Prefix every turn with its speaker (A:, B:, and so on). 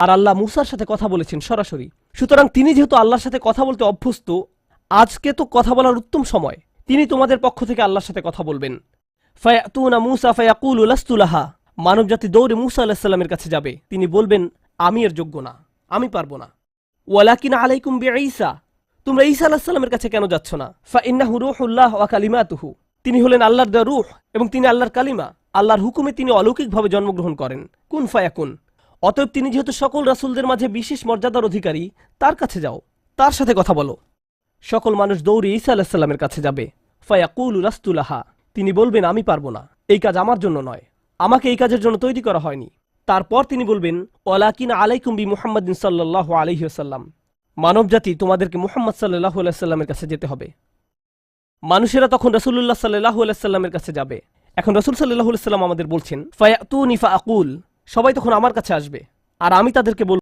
A: আর আল্লাহ মুসার সাথে কথা বলেছেন সরাসরি। সুতরাং তিনি যেহেতু আল্লাহর সাথে কথা বলতে অভ্যস্ত, আজকে তো কথা বলার উত্তম সময়। তিনি তোমাদের পক্ষ থেকে আল্লাহর সাথে কথা বলবেন। ফায়াতুনা মুসা ফায়াকুলু লাস্তু লাহা, মানবজাতি দৌড়ে মুসা আলাইহিস সালামের কাছে যাবে। তিনি বলবেন, আমি এর যোগ্য না, আমি পারবো না। ওয়ালাকিন আলাইকুম বিঈসা, তোমরা ঈসা আলাইহিস সালামের কাছে কেন যাচ্ছ না? ফাইন্নাহু রূহুল্লাহ ওয়া কালিমাতুহু, তিনি হলেন আল্লাহর দেওয়া রূহ এবং তিনি আল্লাহর কালিমা। আল্লাহর হুকুমে তিনি অলৌকিকভাবে জন্মগ্রহণ করেন। কুন ফায়াকুন। অতএব তিনি যেহেতু সকল রাসূলদের মাঝে বিশেষ মর্যাদার অধিকারী, তার কাছে যাও, তার সাথে কথা বলো। সকল মানুষ দৌড়ে ঈসা আলাইহিস সালামের কাছে যাবে। ফায়াকুলু লাস্তু লাহা, তিনি বলবেন, আমি পারবো না, এই কাজ আমার জন্য নয়, আমাকে এই কাজের জন্য তৈরি করা হয়নি। তারপর তিনি বলবেন, ওয়ালাকিন আলাইকুম বি মুহাম্মাদিন সাল্লাল্লাহু আলাইহি ওয়াসাল্লাম, মানবজাতি তোমাদেরকে মুহাম্মদ সাল্লাল্লাহু আলাইহি ওয়াসাল্লামের কাছে যেতে হবে। মানুষেরা তখন রাসূলুল্লাহ সাল্লাল্লাহু আলাইহি ওয়াসাল্লামের কাছে যাবে। এখন রাসূল সাল্লাল্লাহু আলাইহি ওয়াসাল্লাম আমাদের বলছেন, ফায়াতুনি ফাআকুল, সবাই তখন আমার কাছে আসবে আর আমি তাদেরকে বলবো,